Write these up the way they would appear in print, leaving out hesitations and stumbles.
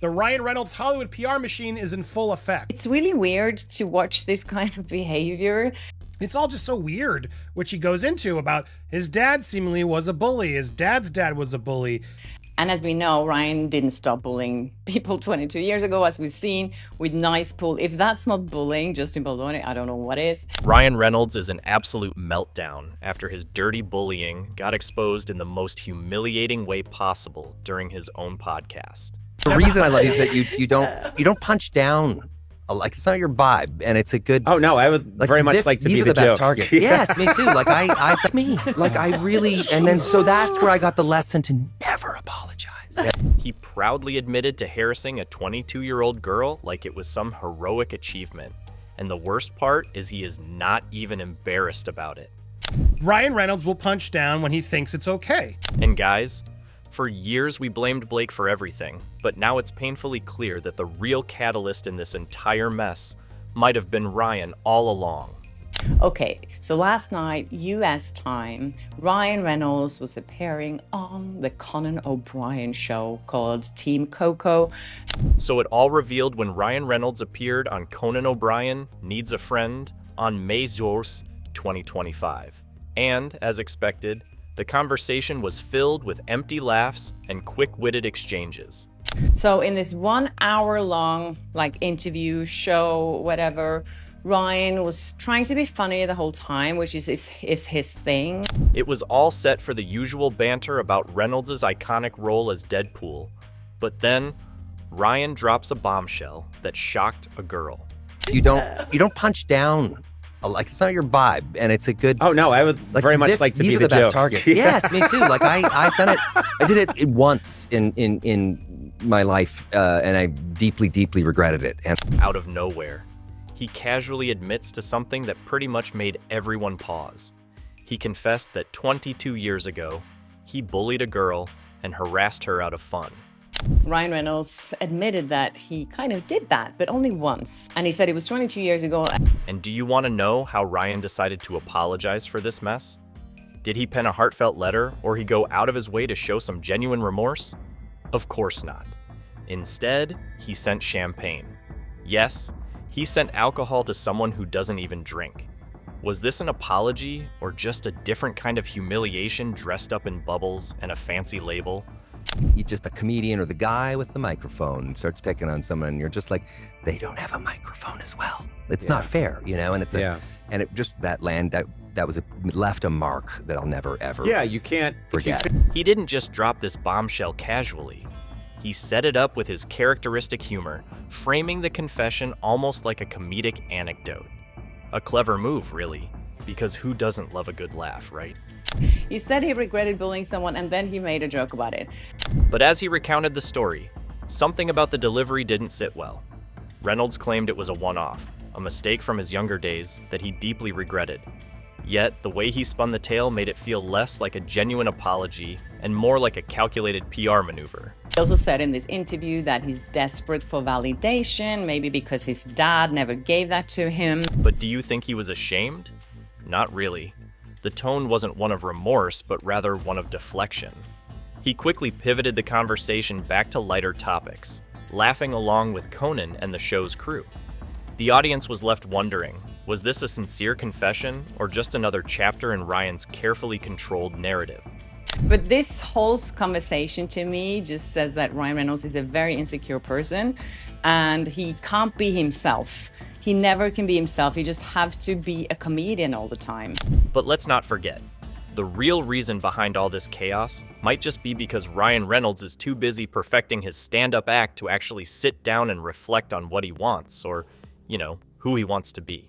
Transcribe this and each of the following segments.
The Ryan Reynolds Hollywood PR machine is in full effect. It's really weird to watch this kind of behavior. It's all just so weird, which he goes into about his dad seemingly was a bully. His dad's dad was a bully. And as we know, Ryan didn't stop bullying people 22 years ago, as we've seen with Nice Pool. If that's not bullying, Justin Baldoni, I don't know what is. Ryan Reynolds is an absolute meltdown after his dirty bullying got exposed in the most humiliating way possible during his own podcast. The reason I love you is that you don't punch down. Like, it's not your vibe, and it's a good. Oh no, I would very much like to be the joke. These are the best targets. Yes, me too. Like I really, and then so that's where I got the lesson to never apologize. He proudly admitted to harassing a 22-year-old girl like it was some heroic achievement. And the worst part is he is not even embarrassed about it. Ryan Reynolds will punch down when he thinks it's okay. And guys, for years we blamed Blake for everything, but now it's painfully clear that the real catalyst in this entire mess might have been Ryan all along. Okay, so last night, US time, Ryan Reynolds was appearing on the Conan O'Brien show called Team Coco. So it all revealed when Ryan Reynolds appeared on Conan O'Brien Needs a Friend on MELTDOWN 2025. And, as expected, the conversation was filled with empty laughs and quick-witted exchanges. So in this 1 hour long, interview, show, whatever, Ryan was trying to be funny the whole time, which is his thing. It was all set for the usual banter about Reynolds' iconic role as Deadpool. But then, Ryan drops a bombshell that shocked a girl. You don't punch down. Like, it's not your vibe, and it's a good. Oh no, I would very much like to be the joke. These are the best targets. Yes, me too. Like I've done it. I did it once in my life, and I deeply regretted it. And out of nowhere, he casually admits to something that pretty much made everyone pause. He confessed that 22 years ago, he bullied a girl and harassed her out of fun. Ryan Reynolds admitted that he kind of did that, but only once. And he said it was 22 years ago. And do you want to know how Ryan decided to apologize for this mess? Did he pen a heartfelt letter, or he go out of his way to show some genuine remorse? Of course not. Instead, he sent champagne. Yes, he sent alcohol to someone who doesn't even drink. Was this an apology, or just a different kind of humiliation dressed up in bubbles and a fancy label? You just, the comedian or the guy with the microphone starts picking on someone, and you're just like, they don't have a microphone as well. It's not fair, and it's and it just that left a mark that I'll never ever. Yeah, you can't forget. He didn't just drop this bombshell casually. He set it up with his characteristic humor, framing the confession almost like a comedic anecdote. A clever move, really, because who doesn't love a good laugh, right? He said he regretted bullying someone, and then he made a joke about it. But as he recounted the story, something about the delivery didn't sit well. Reynolds claimed it was a one-off, a mistake from his younger days that he deeply regretted. Yet, the way he spun the tale made it feel less like a genuine apology and more like a calculated PR maneuver. He also said in this interview that he's desperate for validation, maybe because his dad never gave that to him. But do you think he was ashamed? Not really. The tone wasn't one of remorse, but rather one of deflection. He quickly pivoted the conversation back to lighter topics, laughing along with Conan and the show's crew. The audience was left wondering, was this a sincere confession or just another chapter in Ryan's carefully controlled narrative? But this whole conversation to me just says that Ryan Reynolds is a very insecure person and he can't be himself. He never can be himself. He just has to be a comedian all the time. But let's not forget, the real reason behind all this chaos might just be because Ryan Reynolds is too busy perfecting his stand-up act to actually sit down and reflect on what he wants or, who he wants to be.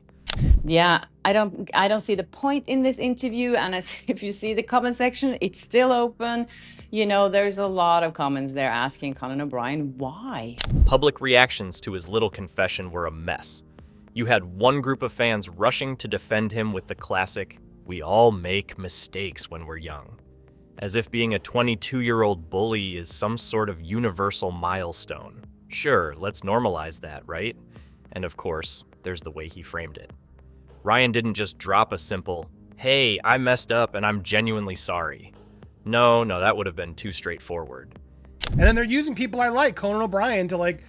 Yeah, I don't see the point in this interview, and if you see the comment section, it's still open. There's a lot of comments there asking Conan O'Brien why. Public reactions to his little confession were a mess. You had one group of fans rushing to defend him with the classic, "We all make mistakes when we're young," as if being a 22-year-old bully is some sort of universal milestone. Sure, let's normalize that, right? And of course, there's the way he framed it. Ryan didn't just drop a simple, "Hey, I messed up and I'm genuinely sorry." No, that would have been too straightforward. And then they're using people I like, Conan O'Brien, to like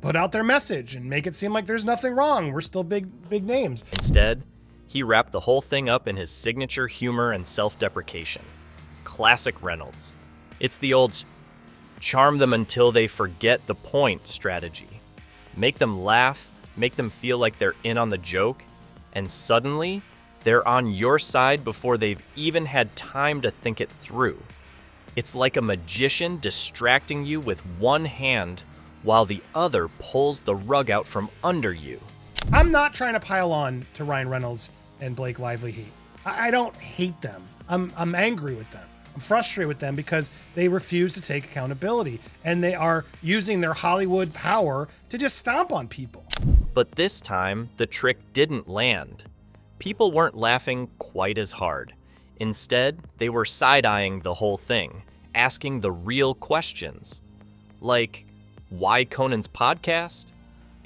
put out their message and make it seem like there's nothing wrong. We're still big names. Instead, he wrapped the whole thing up in his signature humor and self-deprecation. Classic Reynolds. It's the old charm them until they forget the point strategy. Make them laugh, make them feel like they're in on the joke, and suddenly they're on your side before they've even had time to think it through. It's like a magician distracting you with one hand while the other pulls the rug out from under you. I'm not trying to pile on to Ryan Reynolds and Blake Lively hate. I don't hate them. I'm angry with them. I'm frustrated with them because they refuse to take accountability and they are using their Hollywood power to just stomp on people. But this time, the trick didn't land. People weren't laughing quite as hard. Instead, they were side-eyeing the whole thing, asking the real questions. Like, why Conan's podcast?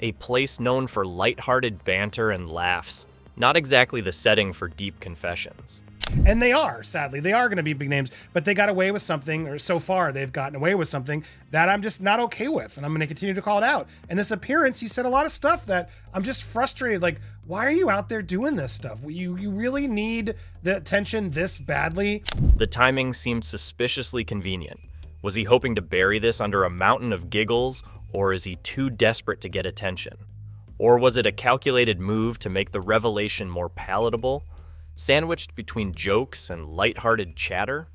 A place known for lighthearted banter and laughs, not exactly the setting for deep confessions. And they are, sadly, they are going to be big names, but they got away with something, or so far they've gotten away with something that I'm just not okay with, and I'm going to continue to call it out. And this appearance, he said a lot of stuff that I'm just frustrated. Like, why are you out there doing this stuff? You really need the attention this badly? The timing seemed suspiciously convenient. Was he hoping to bury this under a mountain of giggles, or is he too desperate to get attention? Or was it a calculated move to make the revelation more palatable? Sandwiched between jokes and lighthearted chatter?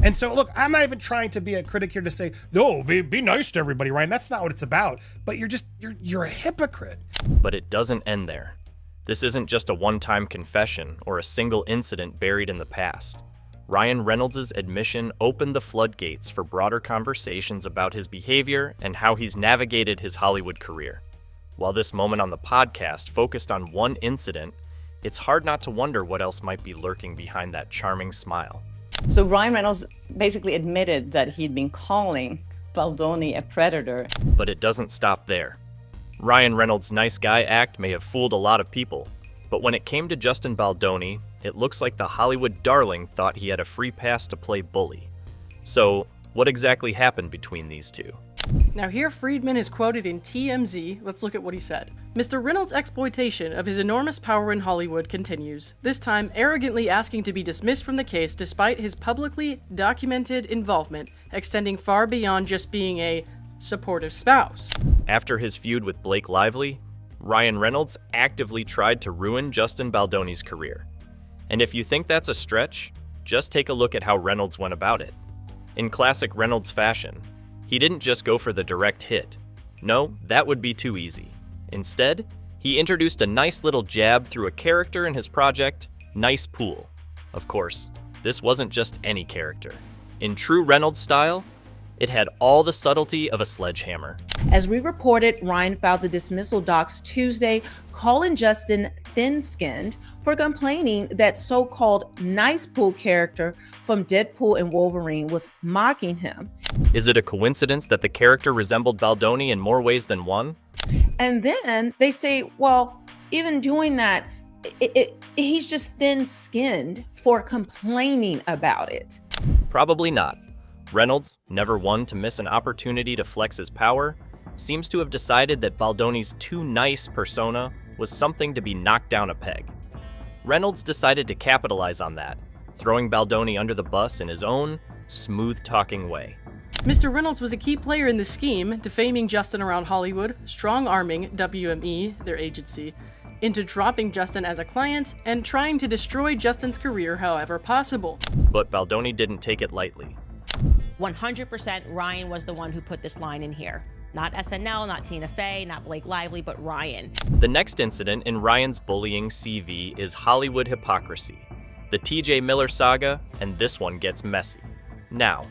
And so, look, I'm not even trying to be a critic here to say, no, be nice to everybody, Ryan. That's not what it's about. But you're a hypocrite. But it doesn't end there. This isn't just a one-time confession or a single incident buried in the past. Ryan Reynolds' admission opened the floodgates for broader conversations about his behavior and how he's navigated his Hollywood career. While this moment on the podcast focused on one incident, it's hard not to wonder what else might be lurking behind that charming smile. So Ryan Reynolds basically admitted that he'd been calling Baldoni a predator. But it doesn't stop there. Ryan Reynolds' nice guy act may have fooled a lot of people, but when it came to Justin Baldoni, it looks like the Hollywood darling thought he had a free pass to play bully. So, what exactly happened between these two? Now here Friedman is quoted in TMZ. Let's look at what he said. Mr. Reynolds' exploitation of his enormous power in Hollywood continues, this time arrogantly asking to be dismissed from the case despite his publicly documented involvement, extending far beyond just being a supportive spouse. After his feud with Blake Lively, Ryan Reynolds actively tried to ruin Justin Baldoni's career. And if you think that's a stretch, just take a look at how Reynolds went about it. In classic Reynolds fashion, he didn't just go for the direct hit. No, that would be too easy. Instead, he introduced a nice little jab through a character in his project, Nice Pool. Of course, this wasn't just any character. In true Reynolds style, it had all the subtlety of a sledgehammer. As we reported, Ryan filed the dismissal docs Tuesday, calling Justin thin-skinned for complaining that so-called Nice Pool character from Deadpool and Wolverine was mocking him. Is it a coincidence that the character resembled Baldoni in more ways than one? And then they say, well, even doing that, he's just thin-skinned for complaining about it. Probably not. Reynolds, never one to miss an opportunity to flex his power, seems to have decided that Baldoni's too nice persona was something to be knocked down a peg. Reynolds decided to capitalize on that, throwing Baldoni under the bus in his own smooth-talking way. Mr. Reynolds was a key player in the scheme, defaming Justin around Hollywood, strong-arming WME, their agency, into dropping Justin as a client and trying to destroy Justin's career however possible. But Baldoni didn't take it lightly. 100% Ryan was the one who put this line in here. Not SNL, not Tina Fey, not Blake Lively, but Ryan. The next incident in Ryan's bullying CV is Hollywood hypocrisy, the TJ Miller saga, and this one gets messy. Now,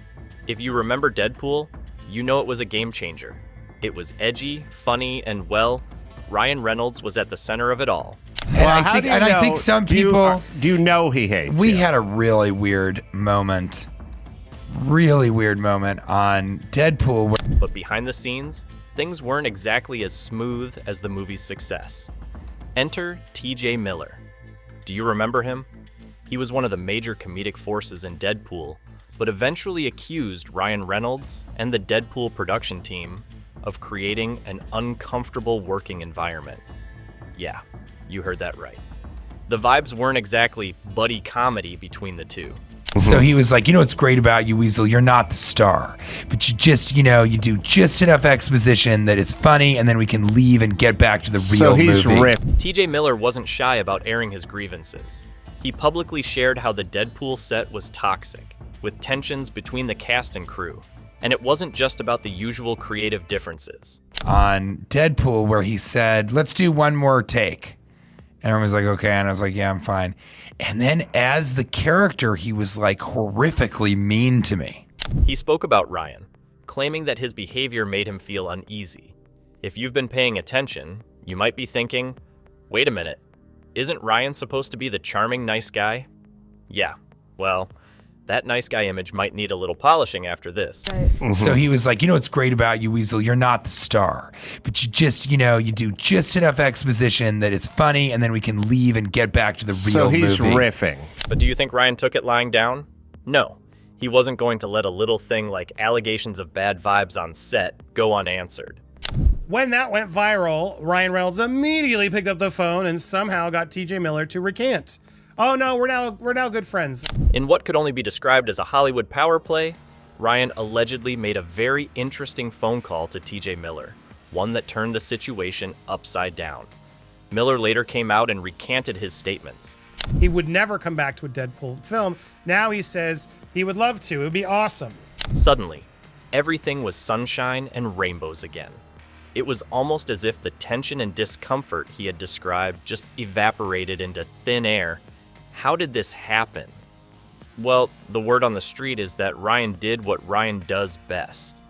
if you remember Deadpool, you know it was a game changer. It was edgy, funny, and well, Ryan Reynolds was at the center of it all. And I think some people... Do you know he hates We you? had a really weird moment on Deadpool. But behind the scenes, things weren't exactly as smooth as the movie's success. Enter TJ Miller. Do you remember him? He was one of the major comedic forces in Deadpool, but eventually accused Ryan Reynolds and the Deadpool production team of creating an uncomfortable working environment. Yeah, you heard that right. The vibes weren't exactly buddy comedy between the two. So he was like, what's great about you, Weasel? You're not the star, but you just, you do just enough exposition that it's funny, and then we can leave and get back to the real movie. So he's ripped. TJ Miller wasn't shy about airing his grievances. He publicly shared how the Deadpool set was toxic, with tensions between the cast and crew. And it wasn't just about the usual creative differences. On Deadpool, where he said, let's do one more take. And everyone was like, okay. And I was like, yeah, I'm fine. And then as the character, he was like horrifically mean to me. He spoke about Ryan, claiming that his behavior made him feel uneasy. If you've been paying attention, you might be thinking, wait a minute, isn't Ryan supposed to be the charming, nice guy? Yeah, well, that nice guy image might need a little polishing after this. So he was like, what's great about you, Weasel? You're not the star, but you just, you do just enough exposition that it's funny, and then we can leave and get back to the real movie. So he's riffing. But do you think Ryan took it lying down? No. He wasn't going to let a little thing like allegations of bad vibes on set go unanswered. When that went viral, Ryan Reynolds immediately picked up the phone and somehow got TJ Miller to recant. Oh no, we're now good friends. In what could only be described as a Hollywood power play, Ryan allegedly made a very interesting phone call to TJ Miller, one that turned the situation upside down. Miller later came out and recanted his statements. He would never come back to a Deadpool film. Now he says he would love to. It would be awesome. Suddenly, everything was sunshine and rainbows again. It was almost as if the tension and discomfort he had described just evaporated into thin air. How did this happen? Well, the word on the street is that Ryan did what Ryan does best.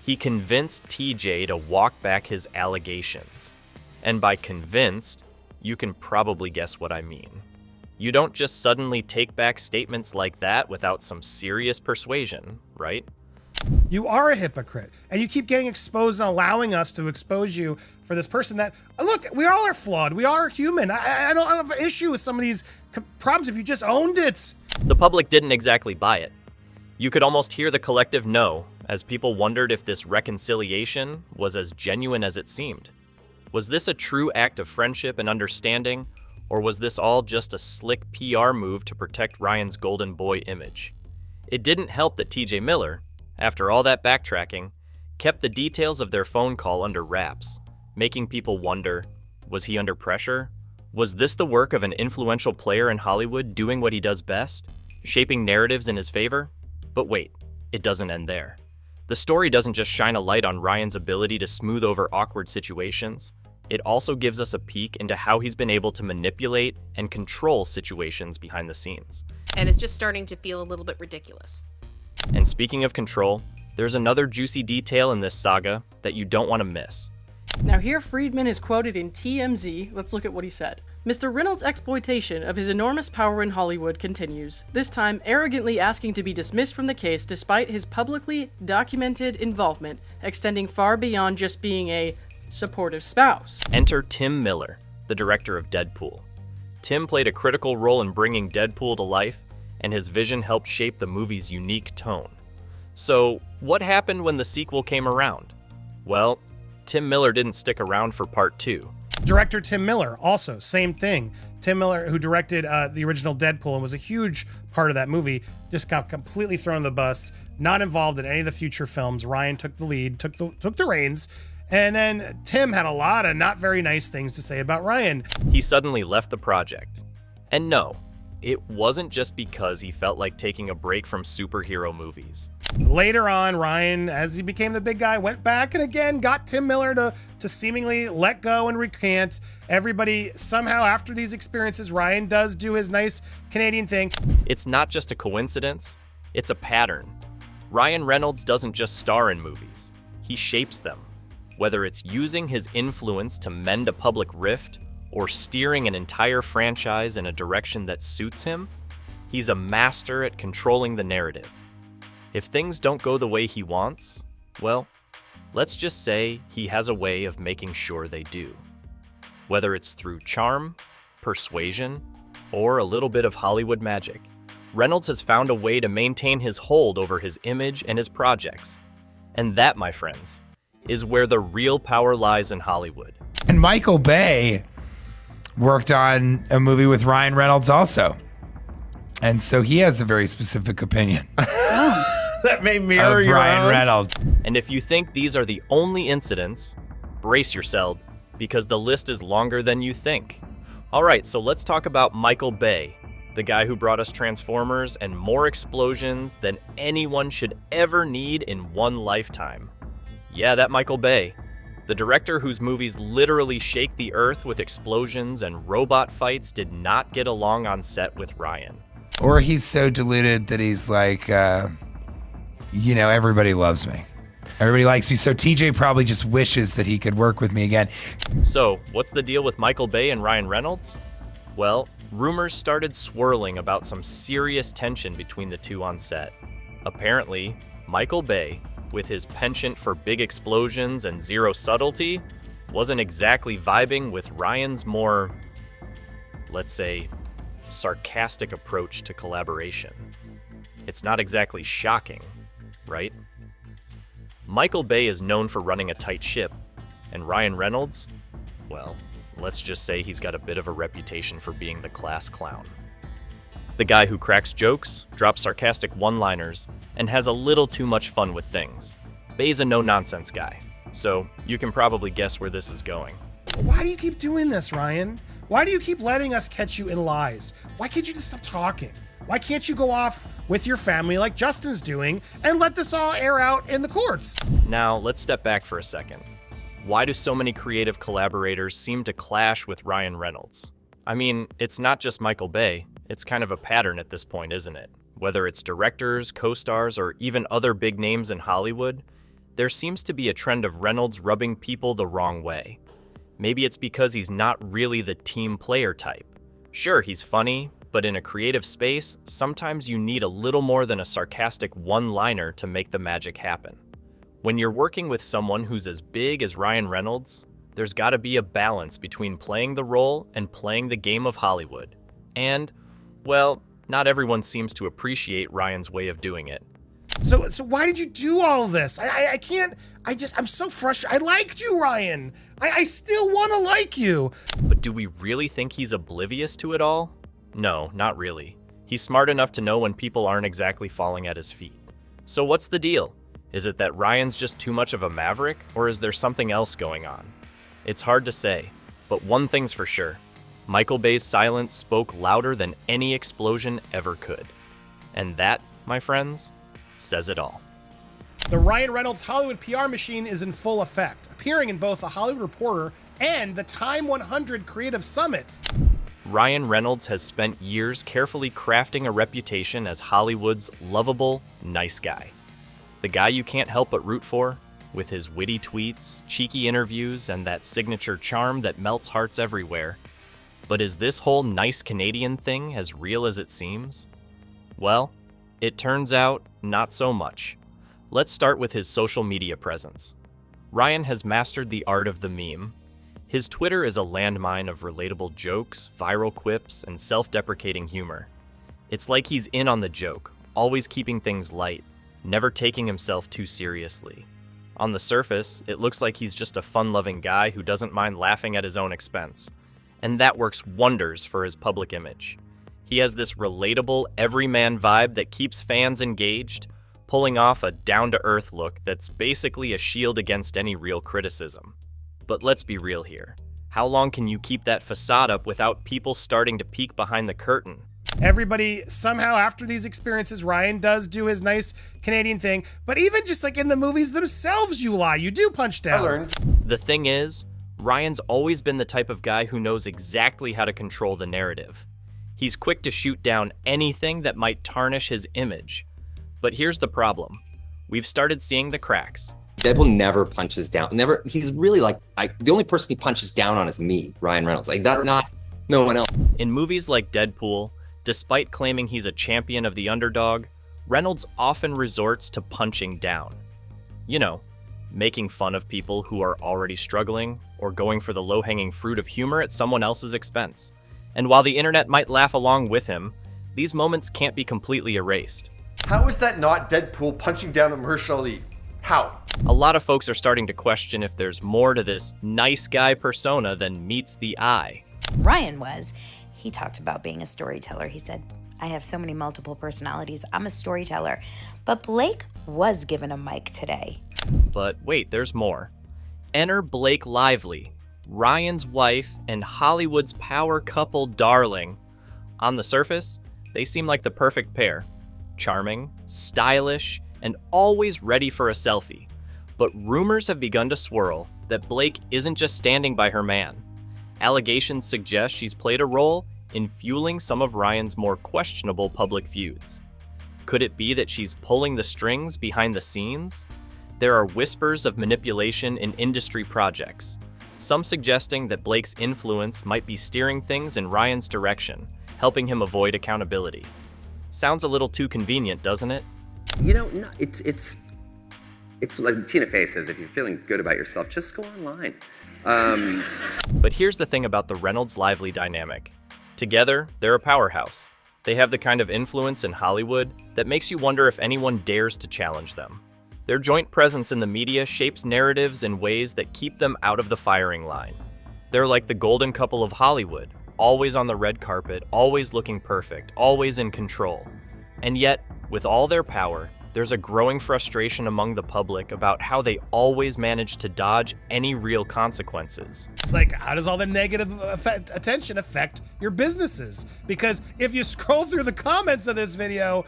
He convinced TJ to walk back his allegations. And by convinced, you can probably guess what I mean. You don't just suddenly take back statements like that without some serious persuasion, right? You are a hypocrite, and you keep getting exposed and allowing us to expose you for this person that, look, we all are flawed. We are human. I don't have an issue with some of these problems if you just owned it. The public didn't exactly buy it. You could almost hear the collective no, as people wondered if this reconciliation was as genuine as it seemed. Was this a true act of friendship and understanding, or was this all just a slick PR move to protect Ryan's golden boy image? It didn't help that TJ Miller, after all that backtracking, kept the details of their phone call under wraps, making people wonder, was he under pressure? Was this the work of an influential player in Hollywood doing what he does best, shaping narratives in his favor? But wait, it doesn't end there. The story doesn't just shine a light on Ryan's ability to smooth over awkward situations. It also gives us a peek into how he's been able to manipulate and control situations behind the scenes. And it's just starting to feel a little bit ridiculous. And speaking of control, there's another juicy detail in this saga that you don't want to miss. Now here Friedman is quoted in TMZ. Let's look at what he said. Mr. Reynolds' exploitation of his enormous power in Hollywood continues, this time arrogantly asking to be dismissed from the case despite his publicly documented involvement extending far beyond just being a supportive spouse. Enter Tim Miller, the director of Deadpool. Tim played a critical role in bringing Deadpool to life, and his vision helped shape the movie's unique tone. So, what happened when the sequel came around? Well, Tim Miller didn't stick around for part 2. Director Tim Miller, also, same thing. Tim Miller, who directed the original Deadpool and was a huge part of that movie, just got completely thrown on the bus, not involved in any of the future films. Ryan took the lead, took the reins, and then Tim had a lot of not very nice things to say about Ryan. He suddenly left the project. And no, it wasn't just because he felt like taking a break from superhero movies. Later on, Ryan, as he became the big guy, went back and again got Tim Miller to seemingly let go and recant. Everybody, somehow after these experiences, Ryan does do his nice Canadian thing. It's not just a coincidence, it's a pattern. Ryan Reynolds doesn't just star in movies, he shapes them. Whether it's using his influence to mend a public rift, or steering an entire franchise in a direction that suits him, he's a master at controlling the narrative. If things don't go the way he wants, well, let's just say he has a way of making sure they do. Whether it's through charm, persuasion, or a little bit of Hollywood magic, Reynolds has found a way to maintain his hold over his image and his projects. And that, my friends, is where the real power lies in Hollywood. And Michael Bay worked on a movie with Ryan Reynolds also. And so he has a very specific opinion. That may mirror your Ryan own. Reynolds. And if you think these are the only incidents, brace yourself, because the list is longer than you think. All right, so let's talk about Michael Bay, the guy who brought us Transformers and more explosions than anyone should ever need in one lifetime. Yeah, that Michael Bay, the director whose movies literally shake the earth with explosions and robot fights, did not get along on set with Ryan. Or he's so deluded that he's like, everybody loves me. Everybody likes me. So TJ probably just wishes that he could work with me again. So, what's the deal with Michael Bay and Ryan Reynolds? Well, rumors started swirling about some serious tension between the two on set. Apparently, Michael Bay, with his penchant for big explosions and zero subtlety, wasn't exactly vibing with Ryan's more, let's say, sarcastic approach to collaboration. It's not exactly shocking, right? Michael Bay is known for running a tight ship, and Ryan Reynolds, well, let's just say he's got a bit of a reputation for being the class clown. The guy who cracks jokes, drops sarcastic one-liners, and has a little too much fun with things. Bay's a no-nonsense guy, so you can probably guess where this is going. Why do you keep doing this, Ryan? Why do you keep letting us catch you in lies? Why can't you just stop talking? Why can't you go off with your family like Justin's doing and let this all air out in the courts? Now, let's step back for a second. Why do so many creative collaborators seem to clash with Ryan Reynolds? I mean, it's not just Michael Bay. It's kind of a pattern at this point, isn't it? Whether it's directors, co-stars, or even other big names in Hollywood, there seems to be a trend of Reynolds rubbing people the wrong way. Maybe it's because he's not really the team player type. Sure, he's funny, but in a creative space, sometimes you need a little more than a sarcastic one-liner to make the magic happen. When you're working with someone who's as big as Ryan Reynolds, there's gotta be a balance between playing the role and playing the game of Hollywood. And, well, not everyone seems to appreciate Ryan's way of doing it. So why did you do all of this? I'm so frustrated. I liked you, Ryan. I still want to like you. But do we really think he's oblivious to it all? No, not really. He's smart enough to know when people aren't exactly falling at his feet. So what's the deal? Is it that Ryan's just too much of a maverick, or is there something else going on? It's hard to say, but one thing's for sure. Michael Bay's silence spoke louder than any explosion ever could. And that, my friends, says it all. The Ryan Reynolds Hollywood PR machine is in full effect, appearing in both the Hollywood Reporter and the Time 100 Creative Summit. Ryan Reynolds has spent years carefully crafting a reputation as Hollywood's lovable, nice guy. The guy you can't help but root for, with his witty tweets, cheeky interviews, and that signature charm that melts hearts everywhere. But is this whole nice Canadian thing as real as it seems? Well, it turns out not so much. Let's start with his social media presence. Ryan has mastered the art of the meme. His Twitter is a landmine of relatable jokes, viral quips, and self-deprecating humor. It's like he's in on the joke, always keeping things light, never taking himself too seriously. On the surface, it looks like he's just a fun-loving guy who doesn't mind laughing at his own expense. And that works wonders for his public image. He has this relatable, everyman vibe that keeps fans engaged, pulling off a down-to-earth look that's basically a shield against any real criticism. But let's be real here. How long can you keep that facade up without people starting to peek behind the curtain? Everybody, somehow after these experiences, Ryan does do his nice Canadian thing, but even just like in the movies themselves, you lie, you do punch down. The thing is, Ryan's always been the type of guy who knows exactly how to control the narrative. He's quick to shoot down anything that might tarnish his image. But here's the problem. We've started seeing the cracks. Deadpool never punches down. Never. He's really like, the only person he punches down on is me, Ryan Reynolds. Like that, not no one else. In movies like Deadpool, despite claiming he's a champion of the underdog, Reynolds often resorts to punching down. You know, making fun of people who are already struggling, or going for the low-hanging fruit of humor at someone else's expense. And while the internet might laugh along with him, these moments can't be completely erased. How is that not Deadpool punching down a Mahershala Ali? How? A lot of folks are starting to question if there's more to this nice guy persona than meets the eye. Ryan was. He talked about being a storyteller. He said, I have so many multiple personalities. I'm a storyteller. But Blake was given a mic today. But wait, there's more. Enter Blake Lively, Ryan's wife and Hollywood's power couple darling. On the surface, they seem like the perfect pair. Charming, stylish, and always ready for a selfie. But rumors have begun to swirl that Blake isn't just standing by her man. Allegations suggest she's played a role in fueling some of Ryan's more questionable public feuds. Could it be that she's pulling the strings behind the scenes? There are whispers of manipulation in industry projects, some suggesting that Blake's influence might be steering things in Ryan's direction, helping him avoid accountability. Sounds a little too convenient, doesn't it? You know, no, it's like Tina Fey says, if you're feeling good about yourself, just go online. But here's the thing about the Reynolds-Lively dynamic. Together, they're a powerhouse. They have the kind of influence in Hollywood that makes you wonder if anyone dares to challenge them. Their joint presence in the media shapes narratives in ways that keep them out of the firing line. They're like the golden couple of Hollywood, always on the red carpet, always looking perfect, always in control. And yet, with all their power, there's a growing frustration among the public about how they always manage to dodge any real consequences. It's like, how does all the negative attention affect your businesses? Because if you scroll through the comments of this video,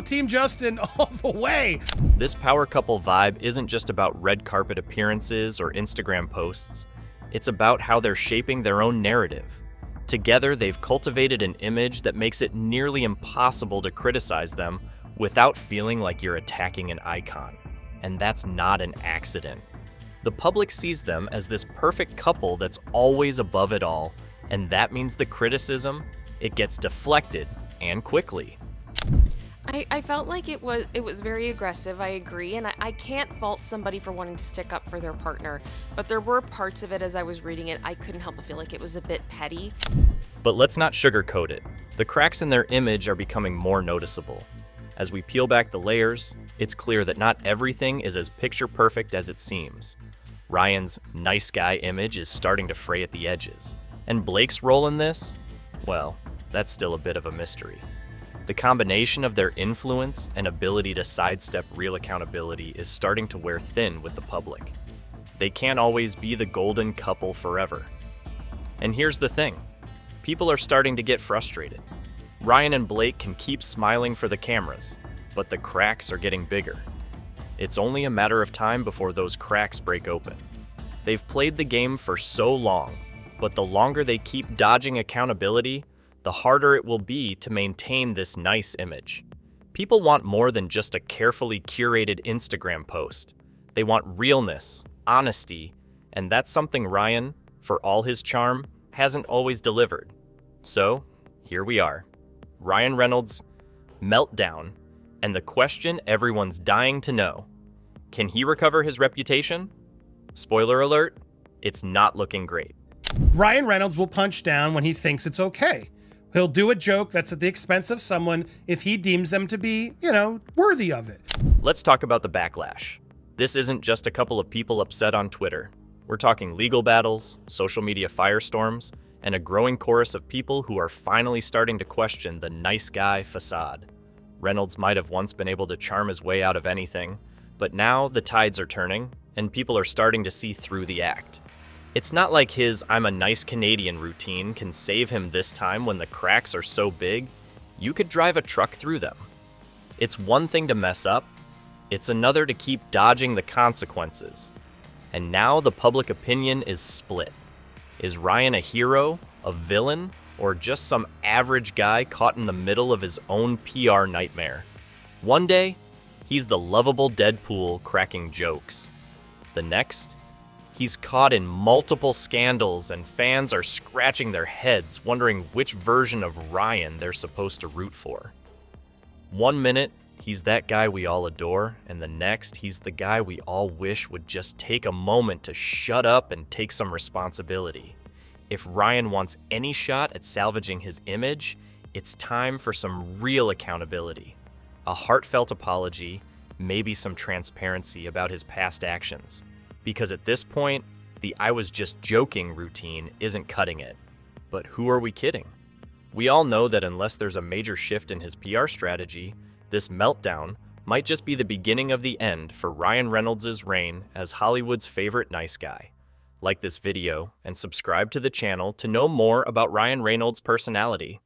Team Justin all the way. This power couple vibe isn't just about red carpet appearances or Instagram posts. It's about how they're shaping their own narrative. Together, they've cultivated an image that makes it nearly impossible to criticize them without feeling like you're attacking an icon. And that's not an accident. The public sees them as this perfect couple that's always above it all, and that means the criticism, it gets deflected, and quickly. I felt like it was very aggressive, I agree, and I can't fault somebody for wanting to stick up for their partner, but there were parts of it as I was reading it, I couldn't help but feel like it was a bit petty. But let's not sugarcoat it. The cracks in their image are becoming more noticeable. As we peel back the layers, it's clear that not everything is as picture perfect as it seems. Ryan's nice guy image is starting to fray at the edges. And Blake's role in this? Well, that's still a bit of a mystery. The combination of their influence and ability to sidestep real accountability is starting to wear thin with the public. They can't always be the golden couple forever. And here's the thing. People are starting to get frustrated. Ryan and Blake can keep smiling for the cameras, but the cracks are getting bigger. It's only a matter of time before those cracks break open. They've played the game for so long, but the longer they keep dodging accountability, the harder it will be to maintain this nice image. People want more than just a carefully curated Instagram post. They want realness, honesty, and that's something Ryan, for all his charm, hasn't always delivered. So, here we are. Ryan Reynolds, Meltdown, and the question everyone's dying to know. Can he recover his reputation? Spoiler alert, it's not looking great. Ryan Reynolds will punch down when he thinks it's okay. He'll do a joke that's at the expense of someone if he deems them to be, worthy of it. Let's talk about the backlash. This isn't just a couple of people upset on Twitter. We're talking legal battles, social media firestorms, and a growing chorus of people who are finally starting to question the nice guy facade. Reynolds might have once been able to charm his way out of anything, but now the tides are turning, and people are starting to see through the act. It's not like his "I'm a nice Canadian" routine can save him this time when the cracks are so big, you could drive a truck through them. It's one thing to mess up, it's another to keep dodging the consequences. And now the public opinion is split. Is Ryan a hero, a villain, or just some average guy caught in the middle of his own PR nightmare? One day, he's the lovable Deadpool cracking jokes. The next, he's caught in multiple scandals and fans are scratching their heads wondering which version of Ryan they're supposed to root for. One minute, he's that guy we all adore, and the next, he's the guy we all wish would just take a moment to shut up and take some responsibility. If Ryan wants any shot at salvaging his image, It's time for some real accountability, a heartfelt apology, maybe some transparency about his past actions. Because at this point, the "I was just joking" routine isn't cutting it. But who are we kidding? We all know that unless there's a major shift in his PR strategy, this meltdown might just be the beginning of the end for Ryan Reynolds' reign as Hollywood's favorite nice guy. Like this video and subscribe to the channel to know more about Ryan Reynolds' personality.